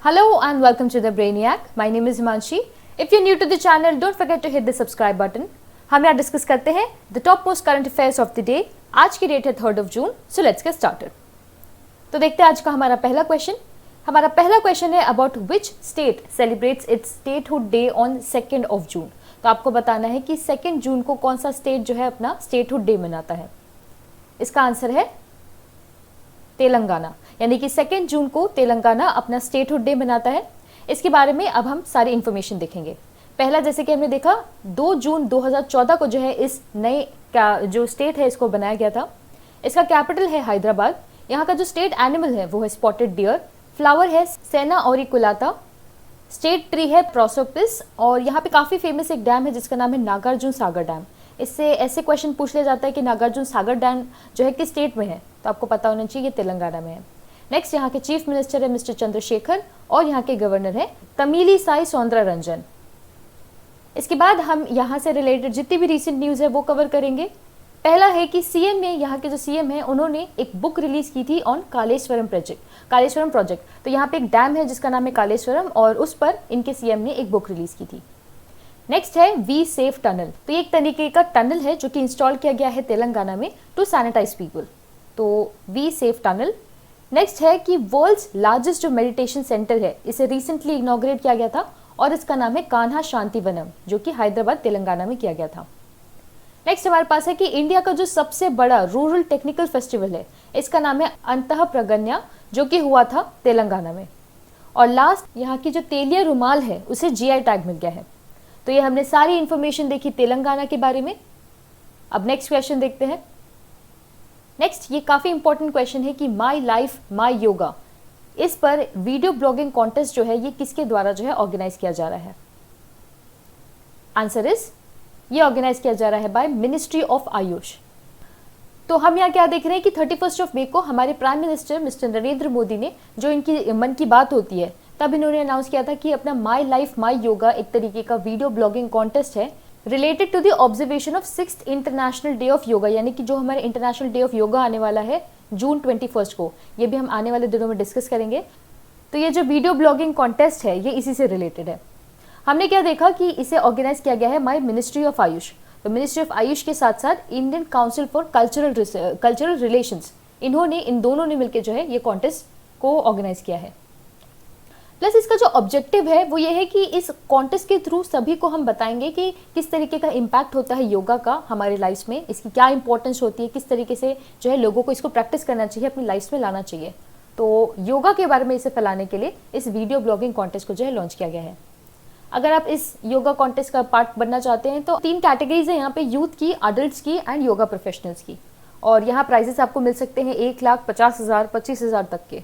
Hello and welcome to the Brainiac. My name is Himanshi. If you're new to the channel, don't forget to hit the subscribe button. हम यहाँ discuss करते हैं the top most current affairs of the day. आज की date है 3 जून। So let's get started. तो देखते हैं आज का हमारा पहला क्वेश्चन। हमारा पहला क्वेश्चन है about which state celebrates it's statehood day on 2 जून। तो आपको बताना है कि 2 जून को कौन सा स्टेट जो है अपना स्टेटहुड डे मनाता है। इसका आंसर है तेलंगाना, यानी कि 2 जून को तेलंगाना अपना स्टेटहुड डे मनाता है। इसके बारे में अब हम सारी इन्फॉर्मेशन देखेंगे। पहला, जैसे कि हमने देखा 2 जून 2014 को जो है इस नए जो स्टेट है इसको बनाया गया था। इसका कैपिटल है हैदराबाद। यहाँ का जो स्टेट एनिमल है वो है स्पॉटेड डियर। फ्लावर है सेना ऑरिकुलाता। स्टेट ट्री है प्रोसोपिस। और यहाँ पे काफ़ी फेमस एक डैम है जिसका नाम है नागार्जुन सागर डैम। इससे ऐसे क्वेश्चन पूछ लिया जाता है कि नागार्जुन सागर डैम जो है किस स्टेट में है, तो आपको पता होना चाहिए ये तेलंगाना में है। नेक्स्ट, यहाँ के चीफ मिनिस्टर है मिस्टर चंद्रशेखर और यहाँ के गवर्नर है तमिलिसाई सौंदरराजन। इसके बाद हम यहाँ से रिलेटेड जितनी भी रीसेंट न्यूज़ है वो कवर करेंगे। पहला है कि सीएम ने, यहाँ के जो सीएम है उन्होंने एक बुक रिलीज की थी ऑन कालेश्वरम प्रोजेक्ट। तो यहाँ पे एक डैम है जिसका नाम है कालेश्वरम और उस पर इनके सीएम ने एक बुक रिलीज की थी। नेक्स्ट है वी सेफ टनल। तो ये एक तरीके का टनल है जो कि इंस्टॉल किया गया है तेलंगाना में टू सैनिटाइज पीपल। तो वी सेफ टनल। नेक्स्ट है कि वर्ल्ड्स लार्जेस्ट जो मेडिटेशन सेंटर है इसे रिसेंटली इनॉग्रेट किया गया था और इसका नाम है कान्हा शांतिवनम, जो कि हैदराबाद तेलंगाना में किया गया था। नेक्स्ट हमारे पास है कि इंडिया का जो सबसे बड़ा रूरल टेक्निकल फेस्टिवल है इसका नाम है अंतः प्रगन्या, जो कि हुआ था तेलंगाना में। और लास्ट, यहाँ की जो तेलिया रुमाल है उसे जीआई टैग मिल गया है। तो ये हमने सारी इंफॉर्मेशन देखी तेलंगाना के बारे में। अब नेक्स्ट क्वेश्चन देखते हैं। नेक्स्ट, ये काफ़ी इंपॉर्टेंट क्वेश्चन है कि माई लाइफ माई योगा, इस पर वीडियो ब्लॉगिंग कॉन्टेस्ट जो है ये किसके द्वारा जो है ऑर्गेनाइज किया जा रहा है। आंसर इज, ये ऑर्गेनाइज किया जा रहा है बाय मिनिस्ट्री ऑफ आयुष। तो हम यहाँ क्या देख रहे हैं कि 31 मई को हमारे prime minister mister Narendra Modi ने, जो इनकी मन की बात होती है तब इन्होंने अनाउंस किया था कि अपना माई लाइफ माई योगा एक तरीके का वीडियो ब्लॉगिंग कॉन्टेस्ट है related to the observation of 6th international day of yoga, यानी कि जो हमारे इंटरनेशनल डे ऑफ योगा आने वाला है जून 21 को, ये भी हम आने वाले दिनों में डिस्कस करेंगे। तो ये जो वीडियो ब्लॉगिंग कॉन्टेस्ट है ये इसी से रिलेटेड है। हमने क्या देखा कि इसे ऑर्गेनाइज किया गया है बाय मिनिस्ट्री ऑफ आयुष। तो मिनिस्ट्री ऑफ आयुष के साथ साथ Indian council for cultural relations, इन्होंने, इन दोनों ने मिलकर जो है ये कॉन्टेस्ट को ऑर्गेनाइज किया है। प्लस इसका जो ऑब्जेक्टिव है वो ये है कि इस कॉन्टेस्ट के थ्रू सभी को हम बताएंगे कि किस तरीके का इम्पैक्ट होता है योगा का हमारे लाइफ में, इसकी क्या इंपॉर्टेंस होती है, किस तरीके से जो है लोगों को इसको प्रैक्टिस करना चाहिए, अपनी लाइफ में लाना चाहिए। तो योगा के बारे में इसे फैलाने के लिए इस वीडियो ब्लॉगिंग कॉन्टेस्ट को जो है लॉन्च किया गया है। अगर आप इस योगा कॉन्टेस्ट का पार्ट बनना चाहते हैं तो 3 कैटेगरीज है यहाँ पे, यूथ की, अडल्ट की एंड योगा प्रोफेशनल्स की। और यहाँ प्राइजेस आपको मिल सकते हैं 1,50,000, 25,000 तक के।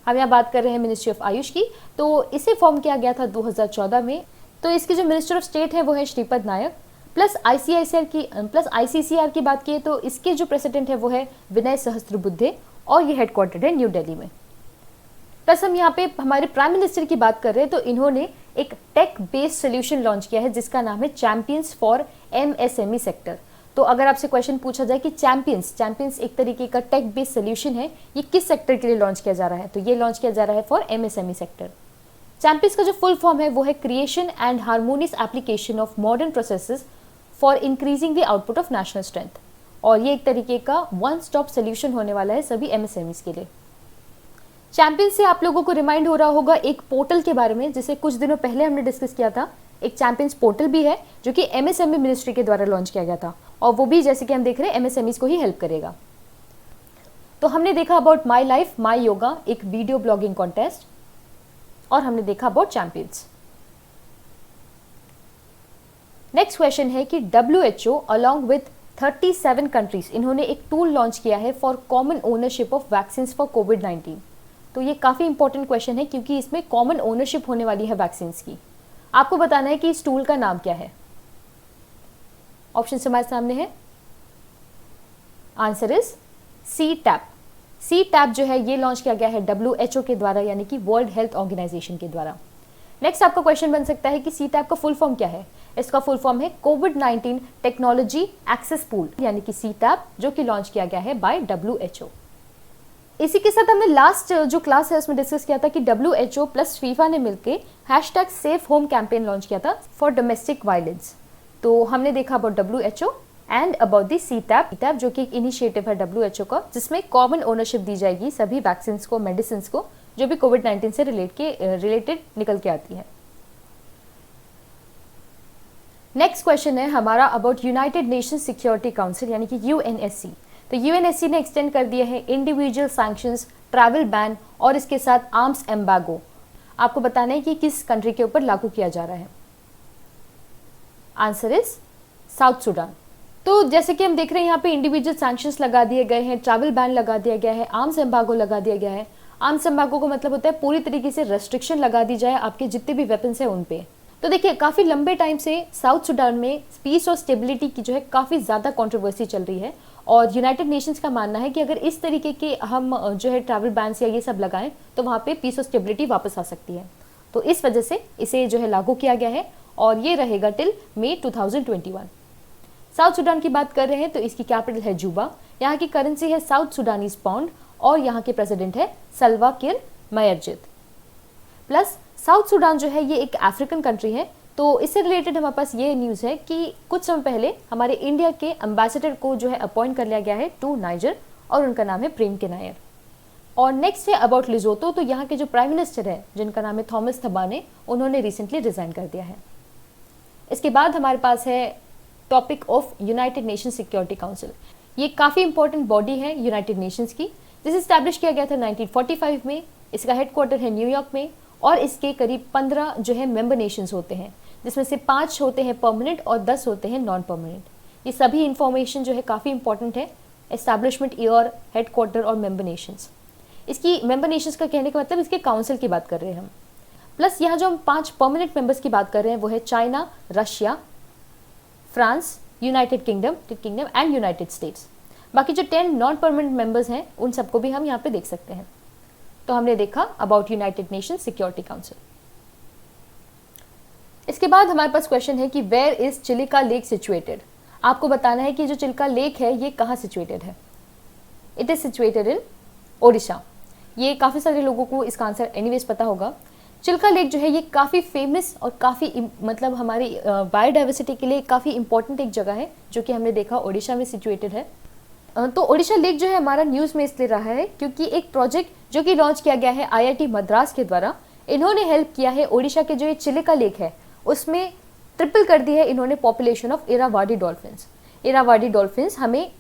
हम यहाँ बात कर रहे हैं मिनिस्ट्री ऑफ आयुष की। तो इसे फॉर्म किया गया था 2014 में। तो इसके जो मिनिस्टर ऑफ स्टेट है वो है श्रीपद नायक। प्लस आईसीसीआर की बात की तो इसके जो प्रेसिडेंट है वो है विनय सहस्त्रबुद्धे और ये हेडक्वार्टर्ड है न्यू दिल्ली में। प्लस हम यहाँ पे हमारे प्राइम मिनिस्टर की बात कर रहे हैं तो इन्होंने एक टेक बेस्ड सोल्यूशन लॉन्च किया है जिसका नाम है चैंपियंस फॉर एमएसएमई सेक्टर। तो अगर आपसे क्वेश्चन पूछा जाए कि चैंपियंस एक तरीके का टेक बेस्ड सोल्यूशन है, ये किस सेक्टर के लिए लॉन्च किया जा रहा है, तो ये लॉन्च किया जा रहा है फॉर एमएसएमई सेक्टर। चैंपियंस का जो फुल फॉर्म है वो है creation and harmonious application of modern processes for increasing the output of national strength. और ये एक तरीके का वन स्टॉप सोल्यूशन होने वाला है सभी एमएसएमईज के लिए। चैंपियंस से आप लोगों को रिमाइंड हो रहा होगा एक पोर्टल के बारे में जिसे कुछ दिनों पहले हमने डिस्कस किया था। एक चैंपियंस पोर्टल भी है जो कि एमएसएमई मिनिस्ट्री के द्वारा लॉन्च किया गया था और वो भी जैसे कि हम देख रहे हैं एमएसएमईज को ही हेल्प करेगा। तो हमने देखा about my life my yoga, एक वीडियो ब्लॉगिंग कॉन्टेस्ट, और हमने देखा अबाउट चैंपियंस। नेक्स्ट क्वेश्चन है कि WHO अलॉन्ग विथ 37 कंट्रीज, इन्होंने एक टूल लॉन्च किया है for common ownership of vaccine for कोविड-19। तो ये काफ़ी इंपॉर्टेंट क्वेश्चन है क्योंकि इसमें कॉमन ओनरशिप होने वाली है वैक्सीन की। आपको बताना है कि इस टूल का नाम क्या है। ऑप्शन हमारे सामने है। Answer is CTAP। CTAP जो है ये लॉन्च किया गया है WHO के द्वारा, यानी कि वर्ल्ड हेल्थ ऑर्गेनाइजेशन के द्वारा। नेक्स्ट आपका क्वेश्चन बन सकता है कि CTAP का फुल फॉर्म क्या है। इसका फुल फॉर्म है कोविड-19 टेक्नोलॉजी एक्सेस पूल, यानी कि CTAP, जो कि लॉन्च किया गया है बाय WHO। इसी के साथ हमने लास्ट जो क्लास है उसमें डिस्कस किया था कि WHO प्लस फीफा ने मिलकर hashtag safe home campaign launch किया था फॉर डोमेस्टिक वायलेंस। तो हमने देखा about WHO and about the CTAP जो कि एक इनिशिएटिव है WHO का, जिसमें कॉमन ओनरशिप दी जाएगी सभी वैक्सीन को, मेडिसिन को, जो भी कोविड-19 से रिलेटेड निकल के आती है। नेक्स्ट क्वेश्चन है हमारा about United Nation Security council यानी कि UNSC। तो UNSC ने एक्सटेंड कर दिया है इंडिविजुअल सैंक्शंस, ट्रैवल बैन और इसके साथ आर्म्स एम्बागो। आपको बताना है कि किस कंट्री के ऊपर लागू किया जा रहा है। Answer is south Sudan. तो जैसे कि हम देख रहे हैं यहाँ पे इंडिविजुअल सैंक्शंस लगा दिए गए हैं, ट्रैवल बैन लगा दिया गया है, आर्म्स एम्बागो लगा दिया गया है। आर्म्स एम्बागो का मतलब होता है पूरी तरीके से रेस्ट्रिक्शन लगा दी जाए आपके जितने भी वेपन्स हैं उन पे। तो देखिए काफी लंबे टाइम से साउथ सुडान में पीस और स्टेबिलिटी की जो है काफी ज्यादा कंट्रोवर्सी चल रही है और यूनाइटेड नेशंस का मानना है कि अगर इस तरीके के हम जो है ट्रैवल बैन्स या ये सब लगाएं तो वहाँ पे पीस और स्टेबिलिटी वापस आ सकती है। तो इस वजह से इसे जो है लागू किया गया है और ये रहेगा टिल मई 2021। साउथ सुडान की बात कर रहे हैं तो इसकी कैपिटल है जूबा, यहाँ की करेंसी है साउथ सुडानीज पाउंड और यहाँ के प्रेसिडेंट है सल्वा किर मायरदित। प्लस साउथ सुडान जो है ये एक अफ्रीकन कंट्री है। तो इससे रिलेटेड हमारे पास ये न्यूज़ है कि कुछ समय पहले हमारे इंडिया के एम्बेसडर को जो है अपॉइंट कर लिया गया है टू नाइजर और उनका नाम है प्रेम के नायर। और नेक्स्ट है अबाउट लिजोतो। तो यहाँ के जो प्राइम मिनिस्टर है जिनका नाम है थॉमस थबाने, उन्होंने रिसेंटली रिजाइन कर दिया है। इसके बाद हमारे पास है topic of United Nation Security council. ये काफ़ी इंपॉर्टेंट बॉडी है यूनाइटेड नेशंस की, जिसे स्टैब्लिश किया गया था 1945 में। इसका हेडक्वार्टर है न्यूयॉर्क में और इसके करीब 15 जो है मेंबर नेशंस होते हैं, जिसमें से 5 होते हैं परमानेंट और 10 होते हैं नॉन परमानेंट। ये सभी इंफॉर्मेशन जो है काफ़ी इंपॉर्टेंट है, एस्टैब्लिशमेंट ईयर, हेडक्वार्टर और मेंबर नेशंस। इसकी मेंबर नेशंस का कहने का मतलब इसके काउंसिल की बात कर रहे हैं हम। प्लस यहाँ जो हम 5 परमानेंट मेंबर्स की बात कर रहे हैं वो है China, Russia, France, United kingdom and United states. बाकी जो 10 नॉन परमानेंट मेंबर्स हैं उन सबको भी हम यहाँ पे देख सकते हैं। तो हमने देखा about United Nation Security Council. इसके बाद हमारे पास क्वेश्चन है कि where is Chilika lake situated. आपको बताना है कि जो चिल्का लेक है ये कहाँ सिचुएटेड है। It is situated in Odisha. ये काफ़ी सारे लोगों को इसका आंसर एनीवेज पता होगा। चिल्का लेक जो है ये काफ़ी फेमस और काफ़ी मतलब हमारी बायोडाइवर्सिटी के लिए काफ़ी इंपॉर्टेंट एक जगह है, जो कि हमने देखा ओडिशा में सिचुएटेड है। तो ओडिशा लेक जो है हमारा न्यूज़ में इसलिए रहा है क्योंकि एक प्रोजेक्ट जो कि लॉन्च किया गया है IIT मद्रास के द्वारा, इन्होंने हेल्प किया है ओडिशा के जो ये चिलिका लेक है उसमें ट्रिपल कर दी है इन्होंने population of Irrawaddy dolphins. Irrawaddy dolphins हमें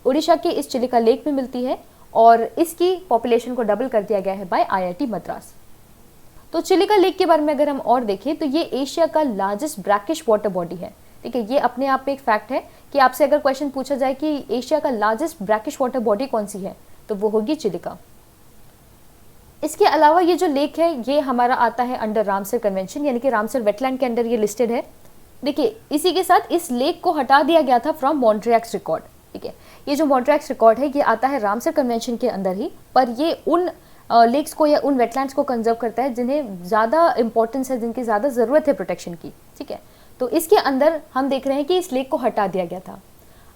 ओडिशा के इस चिलिका लेक में मिलती है और इसकी पॉपुलेशन को डबल कर दिया गया है बाय IIT मद्रास। तो चिलिका लेक के बारे में अगर हम और देखें तो ये एशिया का लार्जेस्ट ब्रैकिश वाटर बॉडी है। ठीक है, ये अपने आप में एक फैक्ट है कि आपसे अगर क्वेश्चन पूछा जाए कि एशिया का लार्जेस्ट ब्रैकिश वाटर बॉडी कौन सी है तो वो होगी चिलिका। इसके अलावा ये जो लेक है ये हमारा आता है अंडर रामसर कन्वेंशन, यानी कि रामसर वेटलैंड के अंदर ये लिस्टेड है। देखिए इसी के साथ इस लेक को हटा दिया गया था फ्रॉम मॉन्ट्रियक्स रिकॉर्ड। ठीक है, ये जो मॉन्ट्रियक्स रिकॉर्ड है ये आता है रामसर कन्वेंशन के अंदर ही, पर ये उन लेक्स को या उन वेटलैंड्स को कंजर्व करता है जिन्हें ज़्यादा इंपॉर्टेंस है, जिनकी ज़्यादा ज़रूरत है प्रोटेक्शन की। ठीक है, तो इसके अंदर हम देख रहे हैं कि इस लेक को हटा दिया गया था।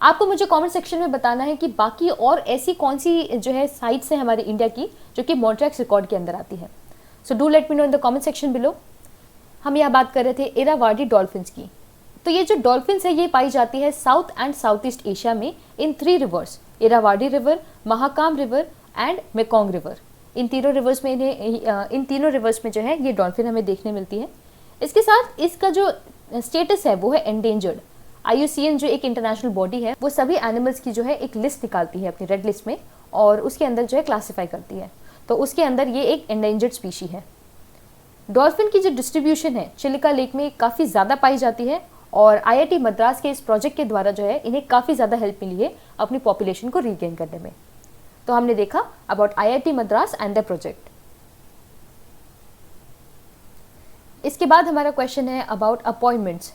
आपको मुझे कमेंट सेक्शन में बताना है कि बाकी और ऐसी कौन सी जो है साइट्स है हमारे इंडिया की जो कि मॉन्ट्रियक्स रिकॉर्ड के अंदर आती है। So do let me know in the comment section below. हम यहाँ बात कर रहे थे इरावाडी डॉल्फिन्स की। तो ये जो डॉल्फिन्स है ये पाई जाती है south and south east Asia में इन 3 rivers, Irrawaddy river, Mahakam river and Mekong river. इन तीनों रिवर्स में जो है ये डॉल्फिन हमें देखने मिलती है। इसके साथ इसका जो स्टेटस है वो है एंडेंजर्ड। IUCN जो एक इंटरनेशनल बॉडी है वो सभी एनिमल्स की जो है एक लिस्ट निकालती है अपनी रेड लिस्ट में और उसके अंदर जो है क्लासिफाई करती है। तो उसके अंदर ये एक एंडेंजर्ड स्पीशी है। डॉल्फिन की जो डिस्ट्रीब्यूशन है चिलिका लेक में काफ़ी ज़्यादा पाई जाती है और IIT मद्रास के इस प्रोजेक्ट के द्वारा जो है इन्हें काफ़ी ज़्यादा हेल्प मिली है अपनी पॉपुलेशन को रीगेन करने में। तो हमने देखा about IIT Madras and the project. इसके बाद हमारा क्वेश्चन है अबाउट अपॉइंटमेंट्स।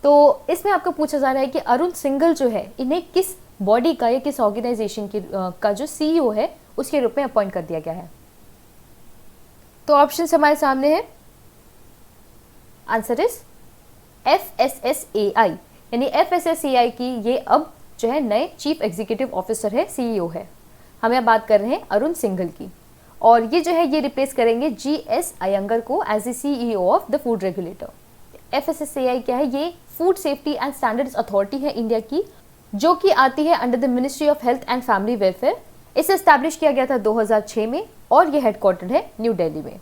तो इसमें आपको पूछा जा रहा है कि अरुण सिंघल जो है इन्हें किस बॉडी का या किस ऑर्गेनाइजेशन की का जो CEO है उसके रूप में अपॉइंट कर दिया गया है। तो ऑप्शंस हमारे सामने है। आंसर इज FSSAI, यानी FSSAI की ये अब जो है नए चीफ एग्जीक्यूटिव ऑफिसर है, CEO है। हम यहाँ बात कर रहे हैं अरुण सिंघल की, और ये जो है ये रिप्लेस करेंगे GS अयंगर को as the CEO of the food regulator. FSSAI क्या है? ये food safety and standards authority है इंडिया की, जो कि आती है under the ministry of health and family welfare. इसे एस्टैब्लिश किया गया था 2006 में और ये हेडक्वार्टर्ड है न्यू दिल्ली में।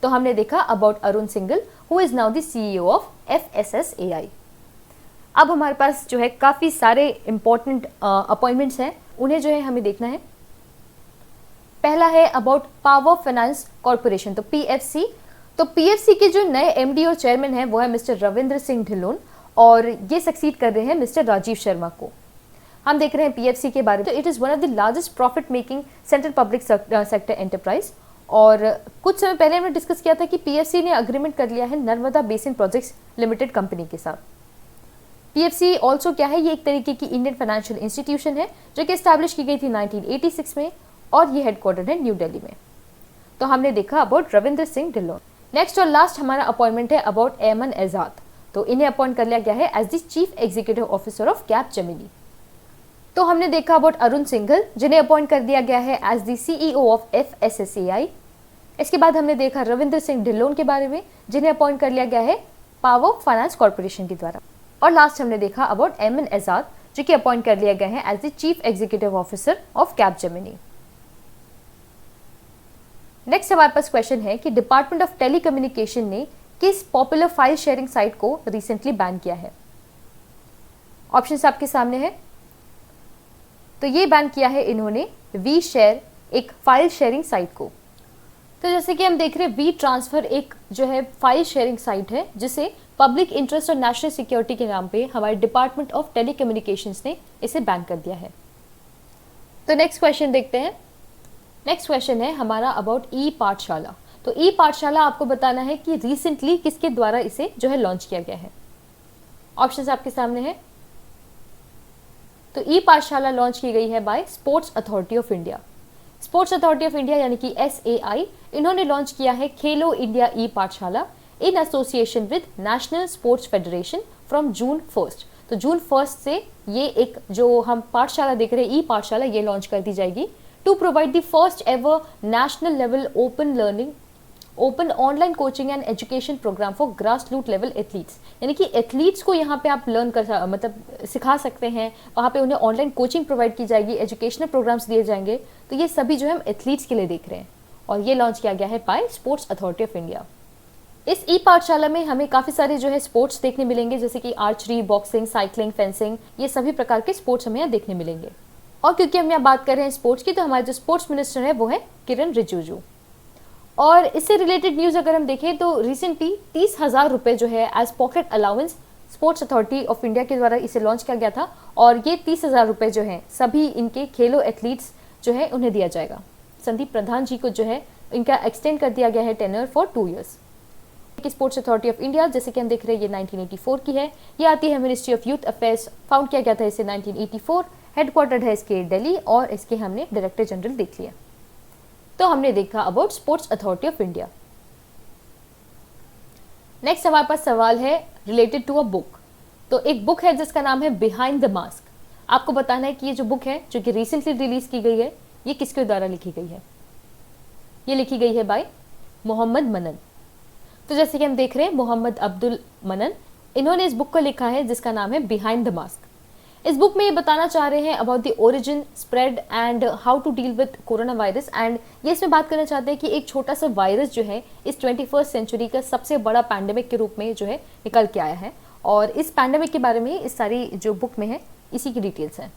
तो हमने देखा about Arun Singhal who is now the CEO of FSSAI। अब हमारे पास जो है काफ़ी सारे इंपॉर्टेंट अपॉइंटमेंट्स हैं, उन्हें जो है हमें देखना है। पहला है अबाउट पावर फाइनेंस कॉर्पोरेशन, तो PFC। तो PFC के जो नए MD और चेयरमैन हैं वो है मिस्टर रविंद्र सिंह ढिल्लोन, और ये सक्सीड कर रहे हैं मिस्टर राजीव शर्मा को। हम देख रहे हैं PFC के बारे में। तो it is one of the largest profit making central public sector enterprise, और कुछ समय पहले हमने डिस्कस किया था कि PFC ने अग्रीमेंट कर लिया है Narmada basin projects limited company के साथ। PFC ऑल्सो क्या है? ये एक तरीके की इंडियन फाइनेंशियल इंस्टीट्यूशन है जो कि एस्टैब्लिश की गई थी 1986 में, और ये हेडक्वार्टर्ड है न्यू दिल्ली में। तो हमने देखा अबाउट रविंद्र सिंह ढिल्लोन। नेक्स्ट और लास्ट हमारा अपॉइंटमेंट है अबाउट एमन एजाद। तो इन्हें अपॉइंट कर लिया गया है as the chief executive officer of Capgemini. तो हमने देखा अबाउट अरुण सिंघल, जिन्हें अपॉइंट कर दिया गया है as the CEO of FSSAI। इसके बाद हमने देखा रविंद्र सिंह ढिल्लोन के बारे में, जिन्हें अपॉइंट कर लिया गया है पावर फाइनेंस कॉर्पोरेशन के द्वारा। और लास्ट हमने देखा अबाउट एमन एजाद, जो कि अपॉइंट कर लिया गया है as the chief executive officer of Capgemini. Next हमारे पास क्वेश्चन है कि डिपार्टमेंट ऑफ टेलीकम्युनिकेशन ने किस पॉपुलर फाइल शेयरिंग साइट को रिसेंटली बैन किया है? ऑप्शंस आपके सामने है। तो ये बैन किया है इन्होंने वी शेयर, एक फाइल शेयरिंग साइट को। तो जैसे कि हम देख रहे हैं, वी ट्रांसफर एक जो है फाइल शेयरिंग साइट है जिसे पब्लिक इंटरेस्ट और नेशनल सिक्योरिटी के नाम पे हमारे डिपार्टमेंट ऑफ टेलीकम्युनिकेशंस ने इसे बैन कर दिया है। तो नेक्स्ट क्वेश्चन देखते हैं। नेक्स्ट क्वेश्चन है हमारा अबाउट ई पाठशाला। तो ई पाठशाला आपको बताना है कि रिसेंटली किसके द्वारा इसे जो है लॉन्च किया गया है। ऑप्शंस आपके सामने है। तो ई पाठशाला लॉन्च की गई है by sports authority of India. Sports authority of India यानी कि SAI, इन्होंने लॉन्च किया है खेलो इंडिया ई पाठशाला in association with national sports federation from June 1। तो जून 1 से ये एक जो हम पाठशाला देख रहे हैं, ई पाठशाला, ये लॉन्च कर दी जाएगी to provide the first ever national level open online coaching and education programme for grass root level athletes. यानी कि एथलीट्स को यहाँ पे आप लर्न कर मतलब सिखा सकते हैं, वहाँ पे उन्हें ऑनलाइन कोचिंग प्रोवाइड की जाएगी, एजुकेशनल प्रोग्राम्स दिए जाएंगे। तो ये सभी जो है हम एथलीट्स के लिए देख रहे हैं, और ये लॉन्च किया गया है by sports authority of India. इस ई पाठशाला में हमें काफ़ी सारे जो है स्पोर्ट्स देखने मिलेंगे, जैसे कि आर्चरी, बॉक्सिंग, साइकिलिंग, फेंसिंग, ये सभी प्रकार के स्पोर्ट्स हमें यहाँ देखने मिलेंगे। और क्योंकि हम यहाँ बात कर रहे हैं स्पोर्ट्स की, तो हमारे जो स्पोर्ट्स मिनिस्टर है वो है किरण रिजिजू। और इससे रिलेटेड न्यूज़ अगर हम देखें तो रिसेंटली 30,000 रुपये जो है as pocket allowance sports authority of India के द्वारा इसे लॉन्च किया गया था, और ये 30,000 रुपये जो है सभी इनके खेलो एथलीट्स जो है उन्हें दिया जाएगा। संदीप प्रधान जी को जो है इनका एक्सटेंड कर दिया गया है tenure for 2 years. Sports authority of India जैसे कि हम देख रहे हैं ये 1984 की है, ये आती है ministry of youth affairs, found किया गया था इसे 1984, हेडक्वार्टर्ड है इसके दिल्ली, और इसके हमने डायरेक्टर जनरल देख लिया। तो हमने देखा about sports authority of India. Next हमारे पास सवाल है रिलेटेड टू अ बुक। तो एक बुक है जिसका नाम है बिहाइंड द मास्क। आपको बताना है कि ये जो बुक है जो कि रिसेंटली रिलीज की गई है, ये किसके द्वारा लिखी गई है। ये लिखी गई है बाय मोहम्मद मनन। तो जैसे कि हम देख रहे हैं मोहम्मद अब्दुल मनन, इन्होंने इस बुक को लिखा है जिसका नाम है बिहाइंड द मास्क। इस बुक में ये बताना चाह रहे हैं about the origin, spread and how to deal with corona virus, and ये इसमें बात करना चाहते हैं कि एक छोटा सा वायरस जो है इस 21st सेंचुरी का सबसे बड़ा पैंडेमिक के रूप में जो है निकल के आया है, और इस पैंडेमिक के बारे में इस सारी जो बुक में है इसी की डिटेल्स हैं।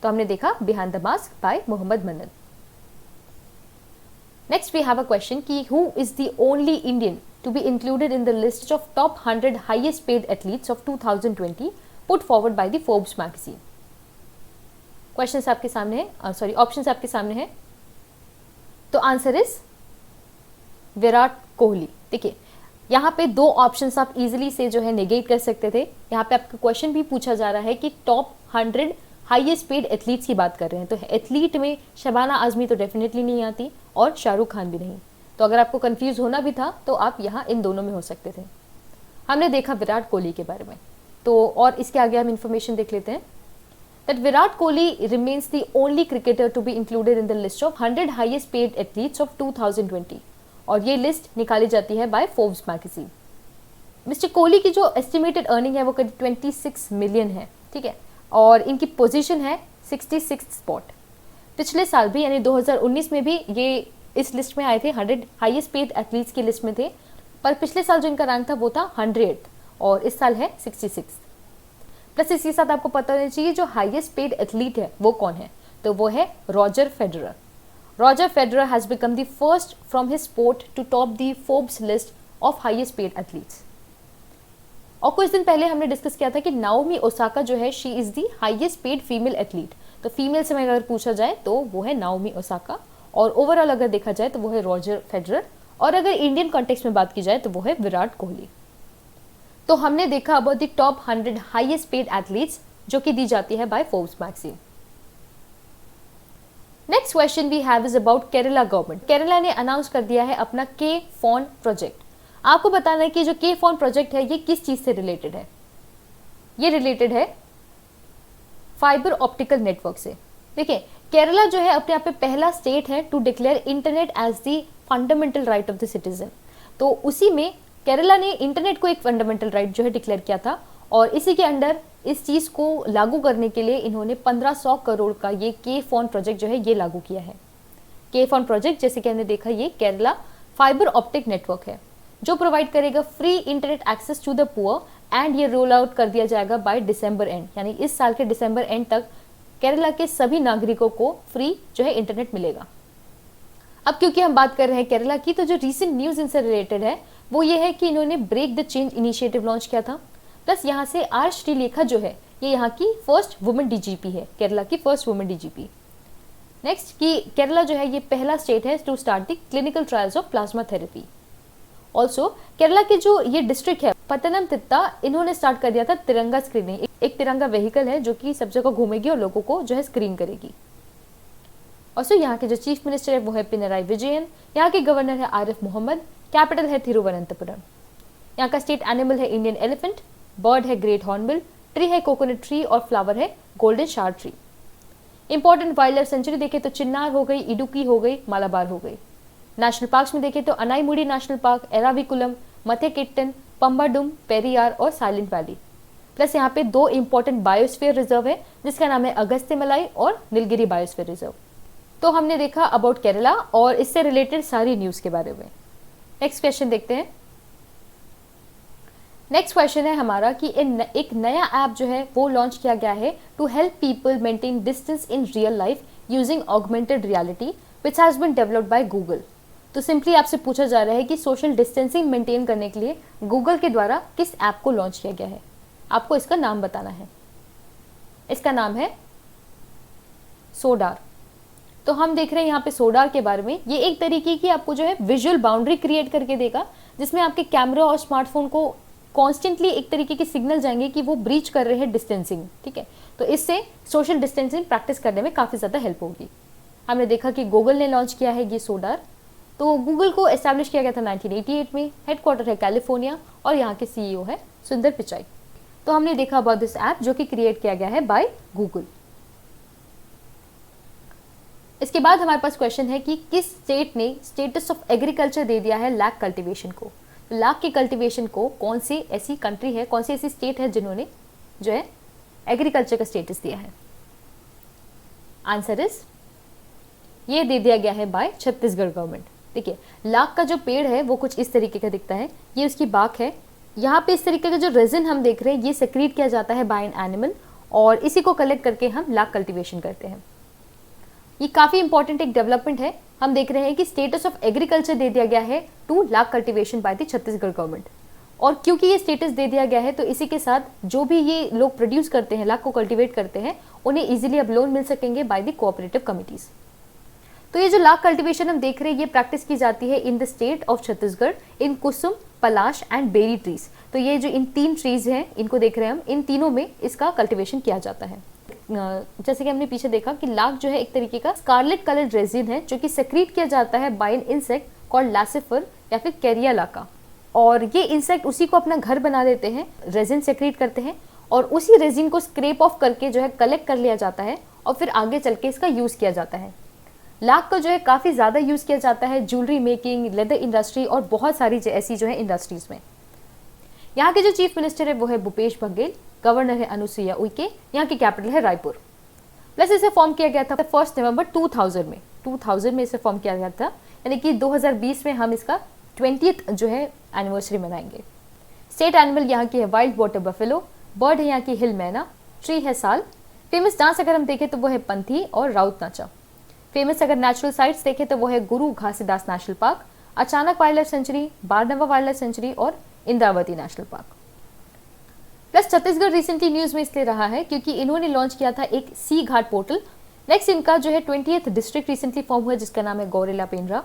तो हमने देखा behind the mask by Mohammad Mannan. Next we have a question कि who is the only Indian to be included in the list of top 100 highest paid athletes of 2020 put forward by the Forbes magazine. Questions आपके सामने है, sorry options आपके सामने हैं। तो answer is Virat Kohli. देखिए यहाँ पे 2 ऑप्शंस आप इजीली से जो है नेगेट कर सकते थे। यहाँ पे आपका क्वेश्चन भी पूछा जा रहा है कि टॉप 100 हाईएस्ट पेड एथलीट्स की बात कर रहे हैं, तो एथलीट में शबाना आजमी तो डेफिनेटली नहीं आती और शाहरुख खान भी नहीं। तो अगर आपको कंफ्यूज होना भी था तो आप यहाँ इन दोनों में हो सकते थे। हमने देखा विराट कोहली के बारे में, तो और इसके आगे हम इंफॉर्मेशन देख लेते हैं। that Virat Kohli remains the only cricketer to be included in the list of 100 highest paid athletes of 2020 और ये लिस्ट निकाली जाती है by Forbes magazine. Mister Kohli की जो एस्टिमेटेड अर्निंग है वो करीब 26 मिलियन है, ठीक है, और इनकी पोजीशन है 66 स्पॉट। पिछले साल भी यानी 2019 में भी ये इस लिस्ट में आए थे, 100 हाईएस्ट पेड एथलीट्स की लिस्ट में थे, पर पिछले साल जो इनका रैंक था वो था 100 और इस साल है 66। प्लस इसी साथ आपको पता होना चाहिए जो हाईएस्ट पेड एथलीट है वो कौन है, तो वो है Roger Federer. Roger Federer has become the first from his sport to top the Forbes list of highest paid athletes. और कुछ दिन पहले हमने डिस्कस किया था कि नाओमी ओसाका जो है she is the highest paid female athlete, तो फीमेल से अगर पूछा जाए तो वो है नाओमी ओसाका, और ओवरऑल अगर देखा जाए तो वो है रॉजर फेडरर, और अगर इंडियन कॉन्टेक्स्ट में बात की जाए तो वो है विराट कोहली। तो हमने देखा about the top 100 highest paid athletes जो कि दी जाती है by Forbes magazine. Next question we have is about Kerala government. Kerala ने अनाउंस कर दिया है अपना के फोन प्रोजेक्ट। आपको बताना है कि जो के फोन प्रोजेक्ट है ये किस चीज से रिलेटेड है। ये रिलेटेड है फाइबर ऑप्टिकल नेटवर्क से। देखिए, केरला जो है अपने आप में पहला स्टेट है to declare internet as the fundamental right of the citizen. तो उसी में केरला ने इंटरनेट को एक फंडामेंटल राइट जो है डिक्लेयर किया था, और इसी के अंडर इस चीज को लागू करने के लिए इन्होंने 1500 करोड़ का ये के फोन प्रोजेक्ट जो है ये लागू किया है। के फोन प्रोजेक्ट जैसे कि हमने देखा ये केरला फाइबर ऑप्टिक नेटवर्क है जो प्रोवाइड करेगा free internet access to the poor, and ये रोल आउट कर दिया जाएगा बाय दिसंबर एंड, यानी इस साल के दिसंबर एंड तक केरला के सभी नागरिकों को फ्री जो है इंटरनेट मिलेगा। अब क्योंकि हम बात कर रहे हैं केरला की, तो जो रीसेंट न्यूज इनसे रिलेटेड है वो ये है कि इन्होंने break the change initiative launch किया था। प्लस यहाँ से आर श्रीलेखा जो है ये यहाँ की फर्स्ट वुमेन डीजीपी है, केरला की फर्स्ट वुमेन डीजीपी। नेक्स्ट कि केरला जो है ये पहला स्टेट है to start the clinical trials of plasma therapy. Also Kerala के जो ये डिस्ट्रिक्ट है पतनमतिट्टा, इन्होंने स्टार्ट कर दिया था तिरंगा स्क्रीनिंग। एक तिरंगा व्हीकल है जो कि सब जगह घूमेगी और लोगों को जो है स्क्रीन करेगी। ऑल्सो यहाँ के जो चीफ मिनिस्टर है वो है पिनराई विजयन, यहाँ के गवर्नर है आरिफ मोहम्मद, कैपिटल है थिरुवनंतपुरम। यहाँ का स्टेट एनिमल है इंडियन एलिफेंट, बर्ड है ग्रेट हॉर्नबिल, ट्री है कोकोनट ट्री और फ्लावर है गोल्डन शार tree. Important wild life sanctuary देखे तो चिन्नार हो गई, इडुकी हो गई, मालाबार हो गई। नेशनल पार्क्स में देखे तो अनाईमुडी नेशनल पार्क, एराविकुलम, मथेकिट्टन, पंबाडुम, पेरियार और साइलेंट वैली। प्लस यहाँ पे 2 इंपॉर्टेंट बायोस्फीयर रिजर्व है जिसका नाम है अगस्त्यमलाई और नीलगिरी बायोस्फीयर रिजर्व। तो हमने देखा अबाउट केरला और इससे रिलेटेड सारी न्यूज के बारे में। नेक्स्ट क्वेश्चन देखते हैं। नेक्स्ट क्वेश्चन है हमारा कि एक नया ऐप जो है वो लॉन्च किया गया है to help people maintain distance in real life using augmented reality which has been developed by Google. तो सिंपली आपसे पूछा जा रहा है कि सोशल डिस्टेंसिंग मेंटेन करने के लिए गूगल के द्वारा किस ऐप को लॉन्च किया गया है। आपको इसका नाम बताना है। इसका नाम है सोडार। तो हम देख रहे हैं यहाँ पे सोडार के बारे में। ये एक तरीके की आपको जो है विजुअल बाउंड्री क्रिएट करके देगा जिसमें आपके कैमरा और स्मार्टफोन को कॉन्स्टेंटली एक तरीके के सिग्नल जाएंगे कि वो ब्रीच कर रहे हैं डिस्टेंसिंग, ठीक है। तो इससे सोशल डिस्टेंसिंग प्रैक्टिस करने में काफ़ी ज़्यादा हेल्प होगी। हमने देखा कि गूगल ने लॉन्च किया है ये सोडार। तो गूगल को एस्टैब्लिश किया गया था 1988 में, हेडक्वार्टर है कैलिफोर्निया और यहाँ के सीईओ है सुंदर पिचाई। तो हमने देखा अबाउट दिस ऐप जो कि क्रिएट किया गया है बाय गूगल। इसके बाद हमारे पास क्वेश्चन है कि किस स्टेट ने स्टेटस ऑफ एग्रीकल्चर दे दिया है लाख कल्टीवेशन को। लाख के कल्टीवेशन को कौन सी ऐसी कंट्री है, कौन सी ऐसी स्टेट है जिन्होंने जो है एग्रीकल्चर का स्टेटस दिया है। आंसर इज ये दे दिया गया है बाय छत्तीसगढ़ गवर्नमेंट। देखिए, लाख का जो पेड़ है वो कुछ इस तरीके का दिखता है, ये उसकी बाख है। यहाँ पे इस तरीके का जो रेजिन हम देख रहे हैं ये सेक्रीट किया जाता है बाय एन एनिमल और इसी को कलेक्ट करके हम लाख कल्टीवेशन करते हैं। ये काफ़ी इंपॉर्टेंट एक डेवलपमेंट है। हम देख रहे हैं कि स्टेटस ऑफ एग्रीकल्चर दे दिया गया है to lac cultivation by the Chhattisgarh government. और क्योंकि ये स्टेटस दे दिया गया है तो इसी के साथ जो भी ये लोग प्रोड्यूस करते हैं, लाख को कल्टीवेट करते हैं, उन्हें इजीली अब लोन मिल सकेंगे बाय द कोऑपरेटिव कमिटीज। तो ये जो लाख कल्टीवेशन हम देख रहे हैं ये प्रैक्टिस की जाती है in the state of Chhattisgarh in kusum, palash and berry trees. तो ये जो इन 3 ट्रीज हैं इनको देख रहे हैं हम, इन तीनों में इसका कल्टीवेशन किया जाता है। जैसे कि हमने पीछे देखा कि लाख जो है एक तरीके का स्कारलेट कलर्ड रेजिन है जो कि सेक्रीट किया जाता है bye an insect called Laccifer या फिर कैरिया लाका। और ये इंसेक्ट उसी को अपना घर बना देते हैं, रेजिन सेक्रीट करते हैं और उसी रेजिन को स्क्रैप ऑफ करके जो है कलेक्ट कर लिया जाता है और फिर आगे चल के इसका यूज़ किया जाता है। लाख को जो है काफ़ी ज़्यादा यूज़ किया जाता है ज्वेलरी मेकिंग, लेदर इंडस्ट्री और बहुत सारी ऐसी जो है इंडस्ट्रीज़ में। यहाँ के जो चीफ मिनिस्टर है वो है भूपेश बघेल, गवर्नर है अनुसुईया उइके, यहाँ की कैपिटल है रायपुर। प्लस इसे फॉर्म किया गया था 1 नवंबर 2000 में इसे फॉर्म किया गया था, यानी कि 2020 में हम इसका 20th जो है एनिवर्सरी मनाएंगे। स्टेट एनिमल यहाँ की है वाइल्ड वाटर बफेलो, बर्ड है यहाँ की हिल मैना, ट्री है साल। फेमस डांस अगर हम देखें तो वो है पंथी और राउत नाचा। फेमस अगर नेचुरल साइट्स देखें तो वो है गुरु घासीदास नेशनल पार्क, अचानक wildlife sanctuary, Barnawa wildlife sanctuary और Indravati national park. Plus Chhattisgarh recently news में इसलिए रहा है क्योंकि इन्होंने लॉन्च किया था एक सी घाट पोर्टल। नेक्स्ट इनका जो है 20th डिस्ट्रिक्ट रिसेंटली फॉर्म हुआ जिसका नाम है गौरेला पेंड्रा।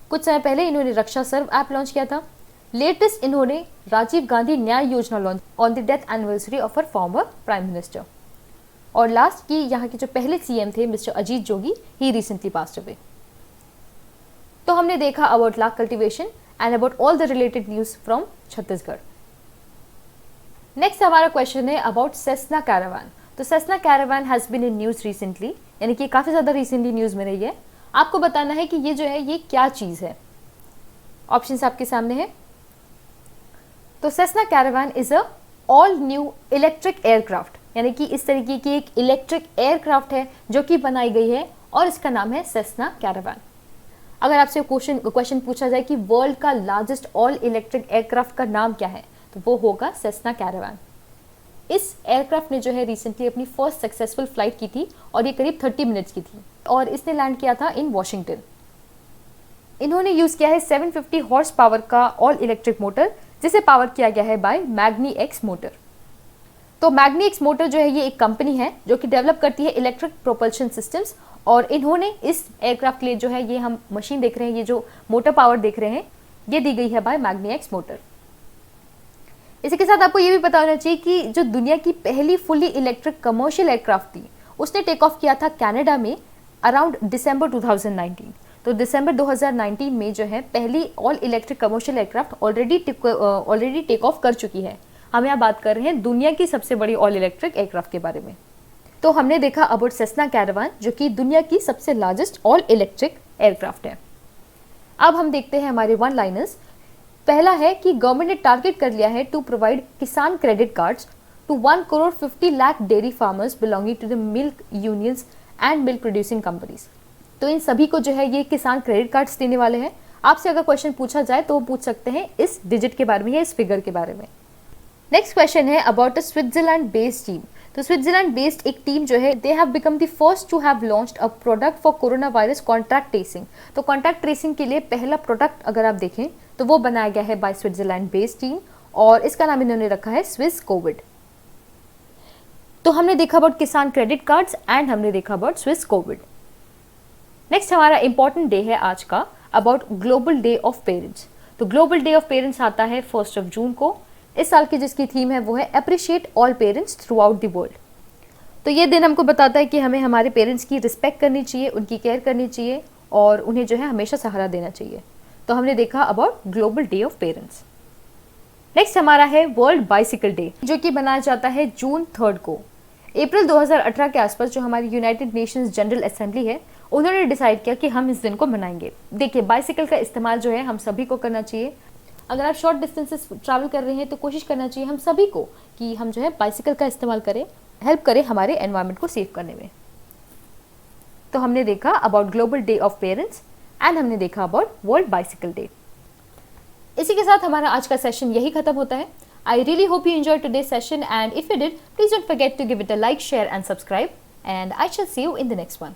कुछ समय पहले इन्होंने रक्षा सर्व ऐप लॉन्च किया था। लेटेस्ट इन्होंने Rajiv Gandhi Nyay Yojana launch on the death anniversary of our former prime minister. और लास्ट की यहाँ के जो पहले सीएम थे mister Ajit Jogi, he recently passed away. तो हमने देखा about lac cultivation and about all the related news from Chhattisgarh. Next हमारा क्वेश्चन है अबाउट सेस्ना कैरावान। तो Cessna Caravan has been in news recently, यानी कि काफी ज्यादा रिसेंटली न्यूज में रही है। आपको बताना है कि ये जो है ये क्या चीज है। ऑप्शंस आपके सामने है। तो Cessna caravan is a all new electric aircraft, यानी कि इस तरीके की एक इलेक्ट्रिक एयरक्राफ्ट है जो कि बनाई गई है और इसका नाम है सेस्ना कैरावान। अगर आपसे क्वेश्चन पूछा जाए कि वर्ल्ड का लार्जेस्ट ऑल इलेक्ट्रिक एयरक्राफ्ट का नाम क्या है तो वो होगा सेस्ना कैरावान। इस एयरक्राफ्ट ने जो है रिसेंटली अपनी फर्स्ट सक्सेसफुल फ्लाइट की थी और ये करीब 30 मिनट्स की थी और इसने लैंड किया था इन वॉशिंगटन। इन्होंने यूज किया है 750 हॉर्स पावर का ऑल इलेक्ट्रिक मोटर जिसे पावर किया गया है बाय मैग्नी एक्स मोटर। तो मैग्नी एक्स मोटर जो है ये एक कंपनी है जो कि डेवलप करती है इलेक्ट्रिक प्रोपल्शन सिस्टम्स और इन्होंने इस एयरक्राफ्ट के लिए जो है ये हम मशीन देख रहे हैं, ये जो मोटर पावर देख रहे हैं ये दी गई है बाय मैग्नी एक्स मोटर। इसी के साथ आपको ये भी पता होना चाहिए कि जो दुनिया की पहली फुली इलेक्ट्रिक कमर्शियल एयरक्राफ्ट थी उसने टेक ऑफ किया था कनाडा में अराउंड दिसंबर 2019। तो दिसंबर 2019 में जो है पहली all electric commercial aircraft already take off कर चुकी है। हम यहाँ बात कर रहे हैं दुनिया की सबसे बड़ी ऑल इलेक्ट्रिक एयरक्राफ्ट के बारे में। तो हमने देखा अबाउट सेस्ना कैरावान जो कि दुनिया की सबसे लार्जेस्ट ऑल इलेक्ट्रिक एयरक्राफ्ट है। अब हम देखते हैं हमारे वन लाइनर्स। पहला है कि गवर्नमेंट ने टारगेट कर लिया है to provide Kisan credit cards to 1,50 lakh dairy farmers belonging to the milk unions and milk producing companies. तो इन सभी को जो है ये किसान क्रेडिट कार्ड्स देने वाले हैं। आपसे अगर क्वेश्चन पूछा जाए तो वो पूछ सकते हैं इस डिजिट के बारे में या इस फिगर के बारे में। नेक्स्ट क्वेश्चन है about a Switzerland based team. तो स्विट्जरलैंड बेस्ड एक टीम जो है they have become the first to have launched a product for corona virus contact tracing. तो कॉन्टैक्ट ट्रेसिंग के लिए पहला प्रोडक्ट अगर आप देखें तो वो बनाया गया है बाय स्विट्जरलैंड बेस्ड टीम और इसका नाम इन्होंने रखा है स्विस कोविड। तो हमने देखा अबाउट किसान क्रेडिट कार्ड्स एंड हमने देखा अबाउट स्विस कोविड। नेक्स्ट हमारा इंपॉर्टेंट डे है आज का about global day of parents. तो ग्लोबल डे ऑफ पेरेंट्स आता है 1 जून को। इस साल की जिसकी थीम है वो है appreciate all parents through out the world. तो ये दिन हमको बताता है कि हमें हमारे पेरेंट्स की रिस्पेक्ट करनी चाहिए, उनकी केयर करनी चाहिए और उन्हें जो है हमेशा सहारा देना चाहिए। तो हमने देखा about global day of parents. Next हमारा है वर्ल्ड बाइसिकल डे जो कि मनाया जाता है जून 3 को। अप्रैल 2018 के आसपास जो हमारी यूनाइटेड नेशंस जनरल असेंबली है उन्होंने डिसाइड किया कि हम इस दिन को मनाएंगे। देखिए बाइसिकल का इस्तेमाल जो है हम सभी को करना चाहिए। अगर आप शॉर्ट डिस्टेंसेस ट्रैवल कर रहे हैं तो कोशिश करना चाहिए हम सभी को कि हम जो है बाइसिकल का इस्तेमाल करें, हेल्प करें हमारे एनवायरनमेंट को सेव करने में। तो हमने देखा about global day of parents and हमने देखा अबाउट वर्ल्ड बाइसिकल डे। इसी के साथ हमारा आज का सेशन यही खत्म होता है। I really hope you enjoyed today's session and if you did, please don't forget to give it a like, share and subscribe and I shall see you in the next one.